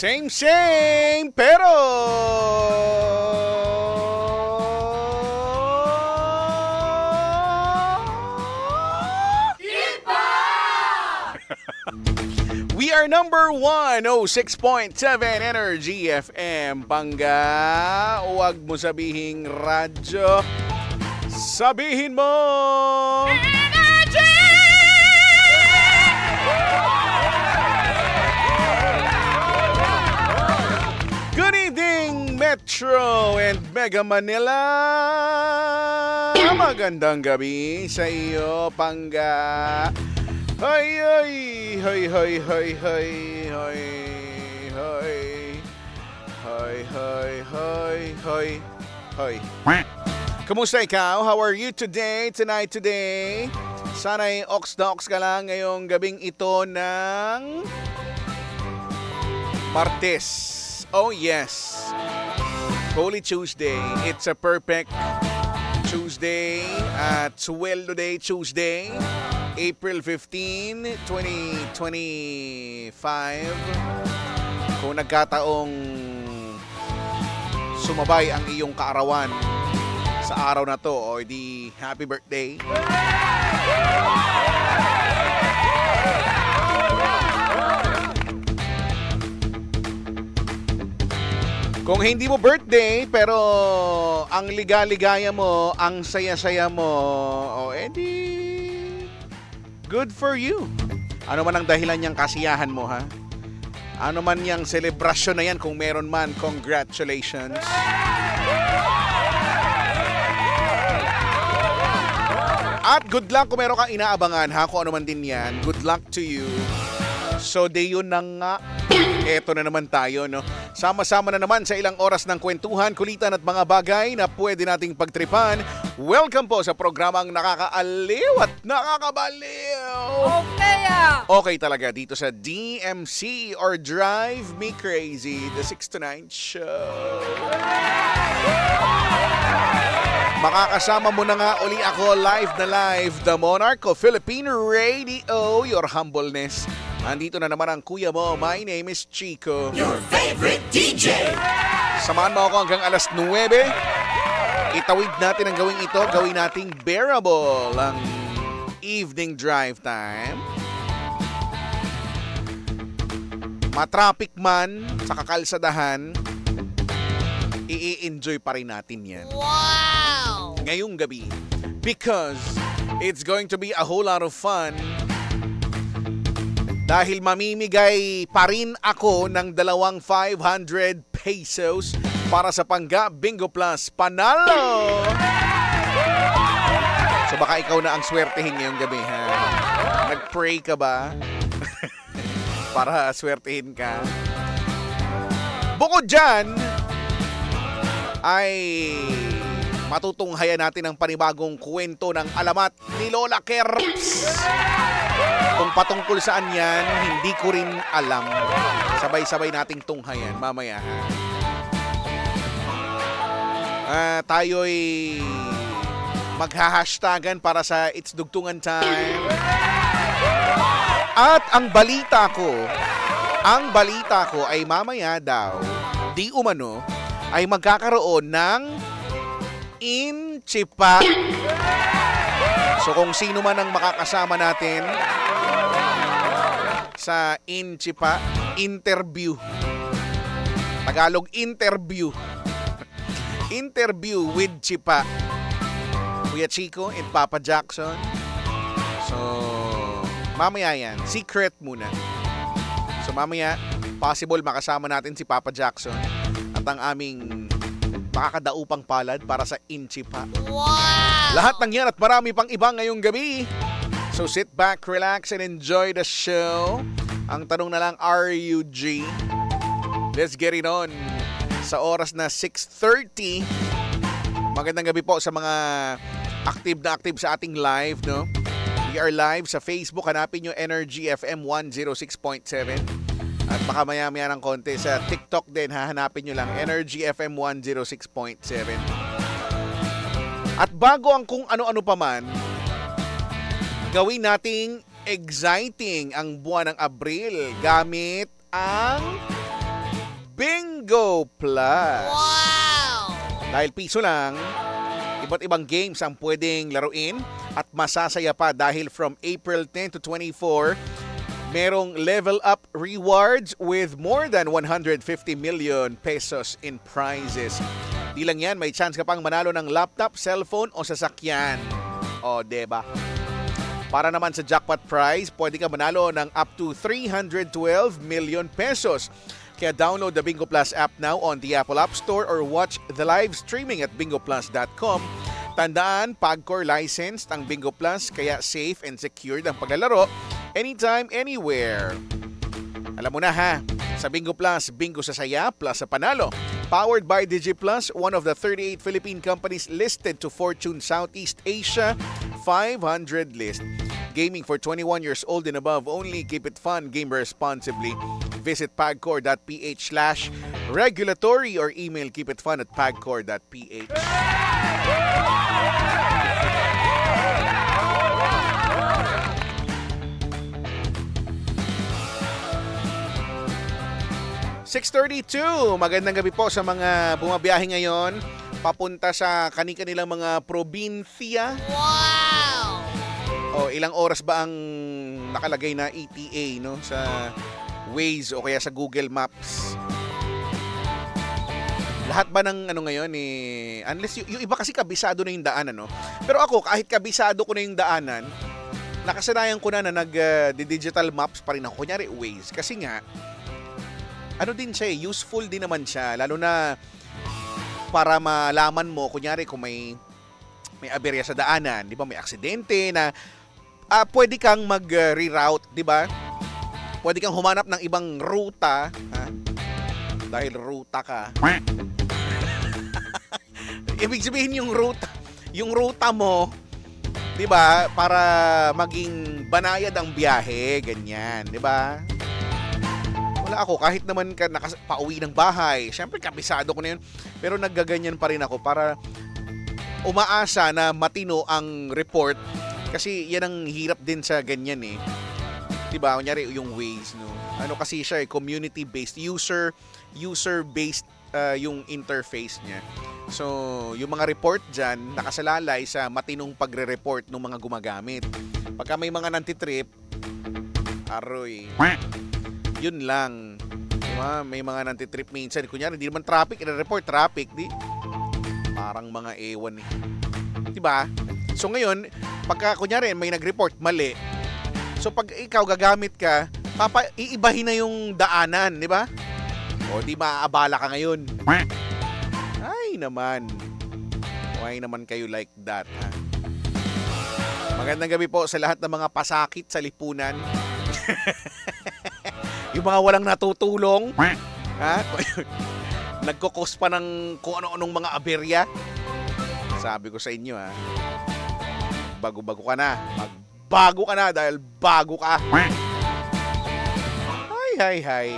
Same, pero... We are number 106.7 Energy FM. Pangga, huwag mo sabihing radyo. Sabihin mo... Energy! Good evening, Metro and Mega Manila. Magandang gabi sa iyo, Pangga. Hoy, hoy, hoy, hoy, hoy, hoy, hoy, hoy, hoy, hoy, hoy, hoy, hoy. Kamusta ikaw? How are you today, today? Sana'y ox na ox ka lang ngayong gabing ito ng Martes. Oh yes, Holy Tuesday. It's a perfect Tuesday at Sweldo Day Tuesday. April 15, 2025. Kung nagkataong sumabay ang iyong kaarawan sa araw na to, o di happy birthday. Kung hindi mo birthday, pero ang liga-ligaya mo, ang saya-saya mo, o edi good for you. Ano man ang dahilan niyang kasiyahan mo, ha? Ano man yung selebrasyon na yan, kung meron man, congratulations. At good luck kung meron kang inaabangan, ha? Kung ano man din yan, good luck to you. So, de yun na nga. Eto na naman tayo, no? Sama-sama na naman sa ilang oras ng kwentuhan, kulitan at mga bagay na pwede nating pagtripan. Welcome po sa programang nakakaaliw at nakakabaliw. Okay talaga dito sa DMC or Drive Me Crazy, the 6 to 9 show. Makakasama mo na nga uli ako live na live, the Monarch of Philippine Radio, your humbleness. Andito na naman ang kuya mo. My name is Chico, your favorite DJ. Samahan mo ako hanggang alas 9. Itawid natin ang gawin ito. Gawin nating bearable ang evening drive time. Matraffic man sa kakalsadahan, i-enjoy pa rin natin yan. Wow! Ngayong gabi. Because it's going to be a whole lot of fun. Dahil mamimigay pa rin ako ng 2,500 pesos para sa Pangga Bingo Plus Panalo. So baka ikaw na ang swertehin ngayong gabi, ha? Nag-pray ka ba? Para swertehin ka. Bukod dyan, ay matutunghayan natin ang panibagong kwento ng alamat ni Lola Kerps. Kung patungkol saan yan, hindi ko rin alam. Sabay-sabay nating tunghayan mamaya, ha? Tayo'y magha-hashtagan para sa It's Dugtungan Time. At ang balita ko ay mamaya daw, di umano, ay magkakaroon ng Inchipa. So kung sino man ang makakasama natin sa Inchipa, interview. Tagalog, interview. Interview with Chipa. Kuya Chico and Papa Jackson. So, mamaya yan. Secret muna. So mamaya, possible makasama natin si Papa Jackson at ang aming makakadaupang palad para sa Inchipa. Wow! Lahat ng yan at marami pang iba ngayong gabi. So sit back, relax, and enjoy the show. Ang tanong na lang, are you G? Let's get it on. Sa oras na 6:30. Magandang gabi po sa mga active sa ating live, no? We are live sa Facebook. Hanapin nyo Energy FM 106.7. At baka maya-maya ng konti sa TikTok din, hahanapin nyo lang Energy FM 106.7. At bago ang kung ano-ano pa man, gawin nating exciting ang buwan ng Abril gamit ang Bingo Plus. Wow! Dahil piso lang, iba't ibang games ang pwedeng laruin at masasaya pa dahil from April 10 to 24, merong level up rewards with more than 150 million pesos in prizes. Di lang yan, may chance ka pang manalo ng laptop, cellphone o sasakyan. O, diba? Para naman sa jackpot prize, pwede ka manalo ng up to 312 million pesos. Kaya download the Bingo Plus app now on the Apple App Store or watch the live streaming at bingoplus.com. Tandaan, PAGCOR licensed ang Bingo Plus, kaya safe and secured ang paglalaro anytime, anywhere. Alam mo na ha, sa Bingo Plus, bingo sa saya plus sa panalo. Powered by DigiPlus, one of the 38 Philippine companies listed to Fortune Southeast Asia 500 list. Gaming for 21 years old and above only. Keep it fun. Game responsibly. Visit pagcor.ph/regulatory or email keepitfun@pagcor.ph. .632, magandang gabi po sa mga bumabiyahe ngayon papunta sa kani-kanilang mga probinsya. Wow! O ilang oras ba ang nakalagay na ETA no sa Waze o kaya sa Google Maps? Lahat ba ng ano ngayon unless yung iba kasi kabisado na yung daanan, no? Pero ako kahit kabisado ko na yung daanan, nakasanayan ko na digital maps pa rin ako, kunyari Waze, kasi nga ano din siya, useful din naman siya, lalo na para malaman mo kunyari kung may aberya sa daanan, di ba, may aksidente na pwede kang mag-reroute, di ba? Pwede kang humanap ng ibang ruta, ha? Dahil ruta ka. Ibig sabihin yung ruta mo, di ba, para maging banayad ang biyahe, ganyan, di ba? Wala ako, kahit naman pauwi ng bahay, syempre kabisado ko na yun, pero naggaganyan pa rin ako para umaasa na matino ang report, kasi yan ang hirap din sa ganyan diba, kunyari yung Waze, no? Ano kasi siya community-based, user-based yung interface niya. So, yung mga report dyan, nakasalalay sa matinong pagre-report ng mga gumagamit. Pagka may mga nantitrip, aroy, yun lang. Diba? May mga nantitrip minsan. Kunyari, hindi naman traffic, i-report traffic, di? Parang mga ewan Diba? So ngayon, pagka kunyari may nag-report mali, so pag ikaw gagamit ka, iibahin na yung daanan, di ba? O di maaabala ka ngayon. Ay naman. Why naman kayo like that, ha? Magandang gabi po sa lahat ng mga pasakit sa lipunan. Yung mga walang natutulong, ha? Nagkukos pa ng kung ano-anong mga aberya. Sabi ko sa inyo, ha, bago-bago ka na. Magbago ka na dahil bago ka. Hay.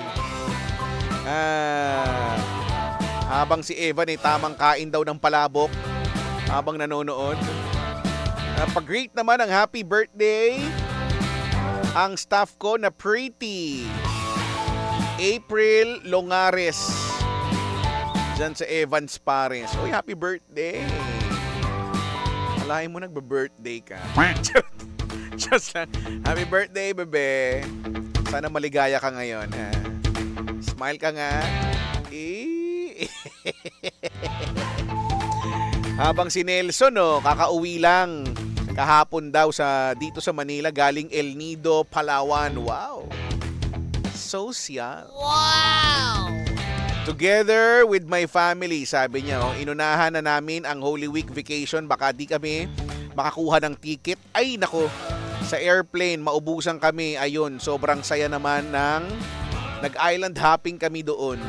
Habang si Evan tamang kain daw ng palabok habang nanonood. Pag-greet naman ang happy birthday ang staff ko na pretty April Longares dyan sa Evans Pares. Uy, happy birthday! Alahin mo nagbe-birthday ka. Just lang. Happy birthday, bebe. Sana maligaya ka ngayon. Ha? Smile ka nga. Habang si Nelson, kakauwi lang. Kahapon daw dito sa Manila, galing El Nido, Palawan. Wow! Social. Wow! Together with my family, sabi niya, inunahan na namin ang Holy Week vacation. Baka di kami makakuha ng ticket. Ay, nako, sa airplane, maubusan kami. Ayun, sobrang saya naman nag-island hopping kami doon.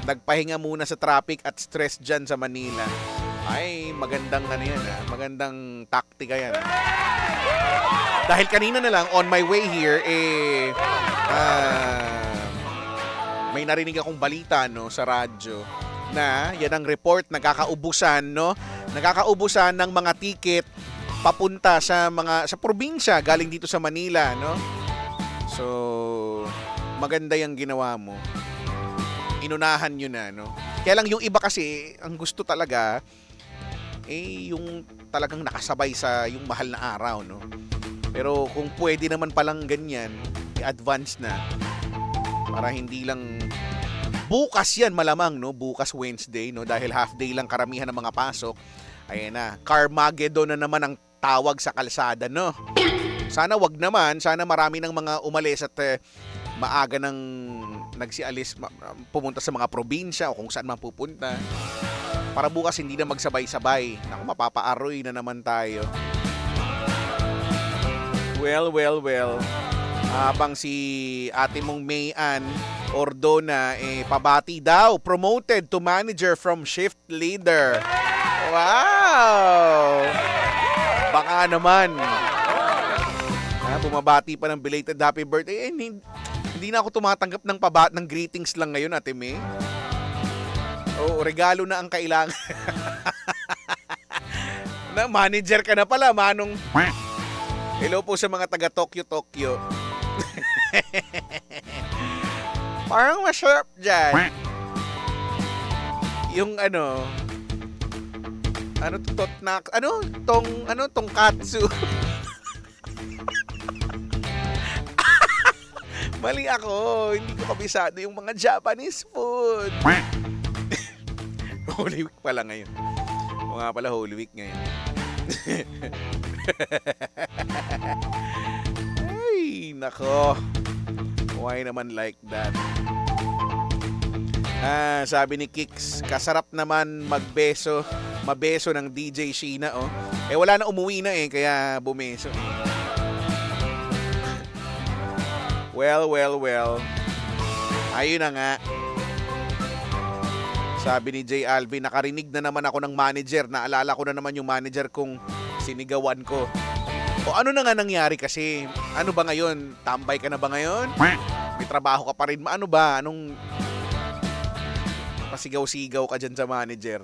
Nagpahinga muna sa traffic at stress dyan sa Manila. Ay, magandang yan, magandang taktika yan. Dahil kanina na lang, on my way here, may narinig akong balita sa radyo na yan ang report, nagkakaubusan ng mga ticket papunta sa probinsya galing dito sa Manila, no? So maganda yung ginawa mo. inunahan nyo na, no? Kaya lang yung iba kasi, ang gusto talaga, yung talagang nakasabay sa yung mahal na araw, no? Pero kung pwede naman palang ganyan, i-advance na. Para hindi lang bukas yan malamang, no? Bukas Wednesday, no? Dahil half day lang karamihan ng mga pasok. Ayan na, Carmageddon na naman ang tawag sa kalsada, no? Sana wag naman, sana marami ng mga umalis at maaga nang nagsialis pumunta sa mga probinsya o kung saan man pupunta. Para bukas hindi na magsabay-sabay. Naku, mapapaaroy na naman tayo. Well. Habang si ate mong Mayan Ordona, pabati daw. Promoted to manager from shift leader. Wow! Baka naman. Bumabati pa ng belated happy birthday. Hindi na ako tumatanggap ng greetings lang ngayon, Ate May. Oo, regalo na ang kailangan. Na manager ka na pala, Manong. Hello po sa mga taga Tokyo. Parang masarap dyan. Yung tongkatsu. Mali ako, hindi ko kabisado yung mga Japanese food. Holy Week pala ngayon. O nga pala, Holy Week ngayon. Ay, nako. Why naman like that? Sabi ni Kix, kasarap naman mabeso ng DJ Sheena, oh. Wala na, umuwi na kaya bumeso. Well. Ayun na nga. Sabi ni J. Alvin, nakarinig na naman ako ng manager. Naalala ko na naman yung manager kong sinigawan ko. O ano na nga nangyari kasi? Ano ba ngayon? Tambay ka na ba ngayon? May trabaho ka pa rin? Ano ba? Anong pasigaw-sigaw ka dyan sa manager?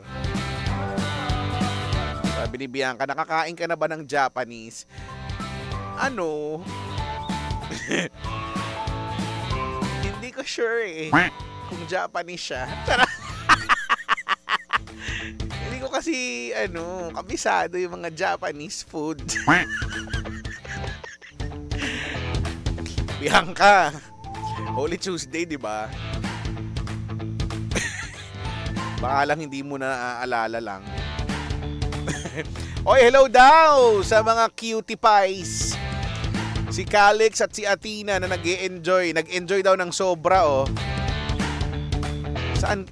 Sabi ni Bianca, nakakain ka na ba ng Japanese? Ano? Hindi ko sure kung Japanese siya. Hindi ko kasi kabisado yung mga Japanese food. Bianca, Holy Tuesday, di ba? Baka lang hindi mo na naaalala lang. Oy, hello daw sa mga cutie pies. Si Calix at si Athena na nag-enjoy daw ng sobra, oh. Saan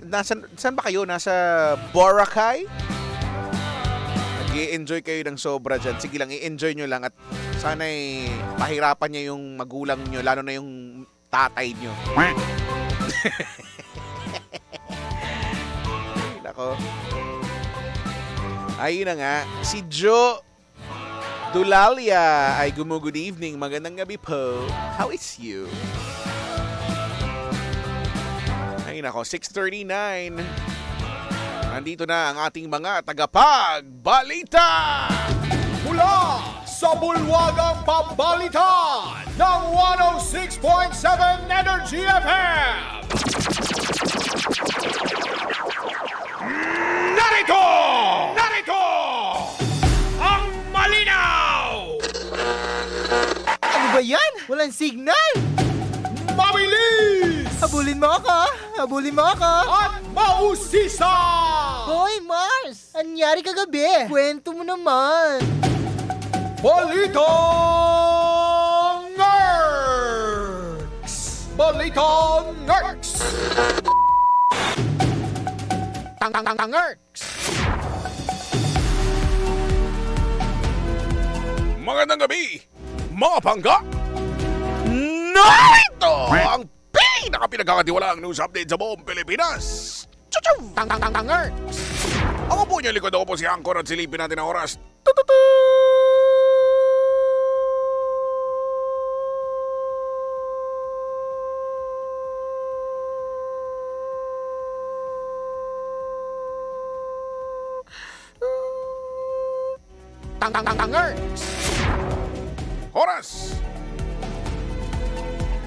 ba kayo? Nasa Boracay? Nag-enjoy kayo ng sobra dyan. Sige lang, i-enjoy nyo lang at sana'y pahirapan niya yung magulang nyo, lalo na yung tatay nyo. Nako. Ayun na nga, si Joe Dulalia ay good evening. Magandang gabi po. How is you? Ay nako, 6:39. Nandito na ang ating mga tagapagbalita. Mula sa bulwagang pambalitan ng 106.7 Energy FM. Narito ang malinaw, Ano ba yan? Walang signal! mabilis Habulin mo ako! at mausisa. Hoy, Mars! Anyari kagabi? Kwento mo naman! Balitang Nerds! Tangerks! Magandang gabi, mga pangga! Narito ang pinakapinagkakatiwalaang news update sa buong Pilipinas! Chuchu! Tangerks! Ako po niyo likod, ako po si Angkor at silipin natin ang oras. Tututu! Tangerks! Oras!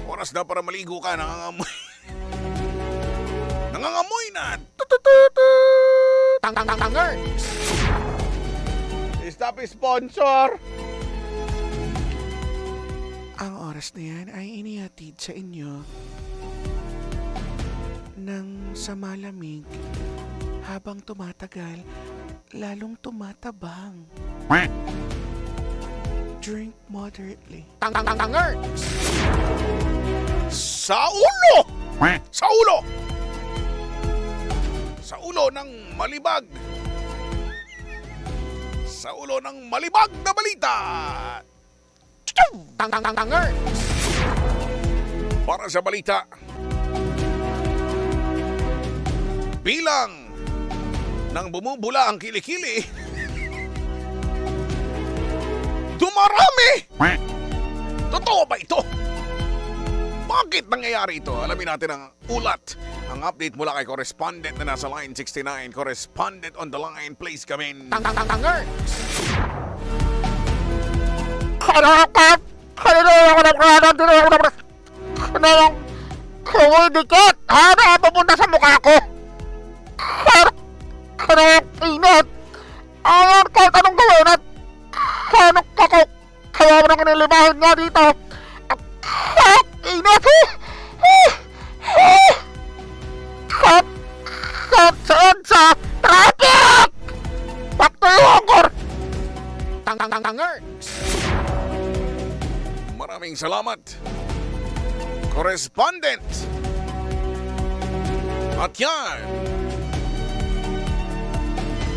Oras na para maligo ka, nangangamoy Stop sponsor! Ang oras na yan ay inihatid sa inyo ng sa malamig habang tumatagal, lalong tumatabang. Drink moderately. Sa ulo! Sa ulo! Sa ulo ng malibag! Sa ulo ng malibag na balita! Para sa balita, bilang ng bumubula ang kilikili, dumarami! Totoo ba ito? Bakit nangyayari ito? Alamin natin ang ulat. Ang update mula kay correspondent na nasa line 69. Correspondent on the line, please come in. Kalakap! Kalilaya ko ng kanan, dinaya ko ng kanayang kumidikit! Ano ang pupunta sa mukha ko? Kanayang init! Ayan, kahit anong gawin at kanong kaya mo nang inilimahin nga dito! Init! Kat sa traffic! Back to you, Angkor! Maraming salamat, correspondent. At yan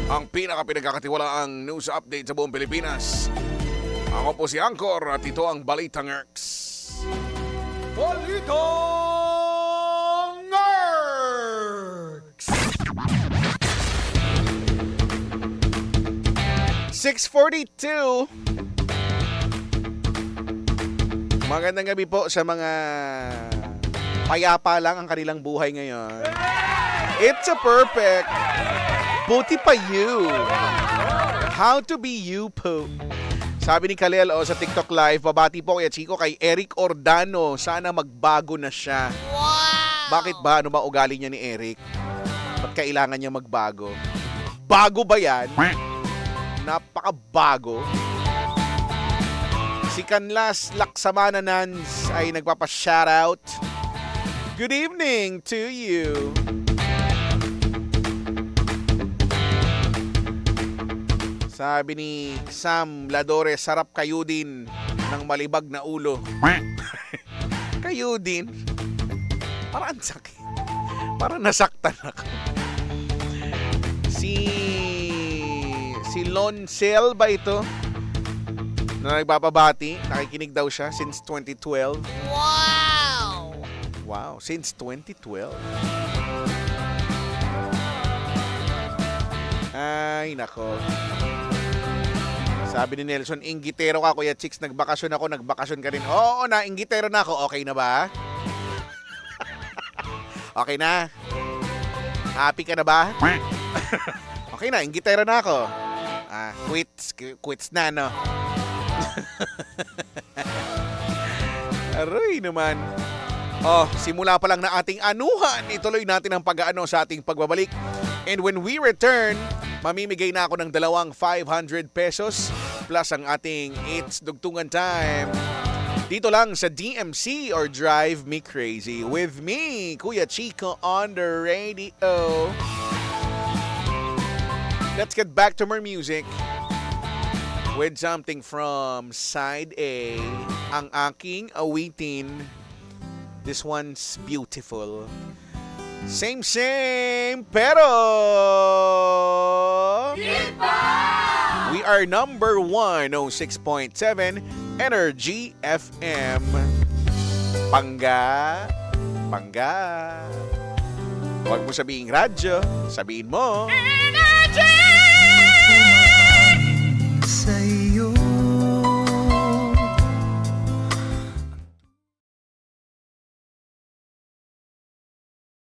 ang pinaka-pinagkakatiwalaang news update sa buong Pilipinas. Ako po si Angkor at ito ang Balitang Erks. Balitang Erks! 6:42. Magandang gabi po sa mga payapa lang ang kanilang buhay ngayon. It's a perfect. Buti pa you. How to be you po. Sabi ni Kalel sa TikTok Live, babati po kaya Chico kay Eric Ordano. Sana magbago na siya. Wow! Bakit ba? Ano ba ugali niya ni Eric? Ba't kailangan niya magbago? Bago ba yan? Napakabago. Si Canlas Laksamana Nans ay nagpapa-shoutout. Good evening to you. Sabi ni Sam Ladore, sarap kayo din ng malibag na ulo. Kayo din. Parang sakit. Parang nasaktan ako. Si Loncel ba ito? Na nagpapabati, nakikinig daw siya since 2012. Wow! Wow, since 2012. Ay, nako. Sabi ni Nelson, inggitero ka, Kuya Chicks. Nagbakasyon ako, nagbakasyon ka rin. Oo, inggitero na ako. Okay na ba? Okay na? Happy ka na ba? Okay na, inggitero na ako. Quits na, no? Aray naman. Simula pa lang na ating anuhan, ituloy natin ang pag-aano sa ating pagbabalik. And when we return, mamimigay na ako ng 2 500 pesos plus ang ating It's Dugtungan Time. Dito lang sa DMC or Drive Me Crazy with me, Kuya Chico on the radio. Let's get back to more music with something from Side A, ang aking awitin. This one's beautiful. Same, pero we are number 106.7 Energy FM. Pangga. Huwag mo sabihin radyo, sabihin mo Sa iyo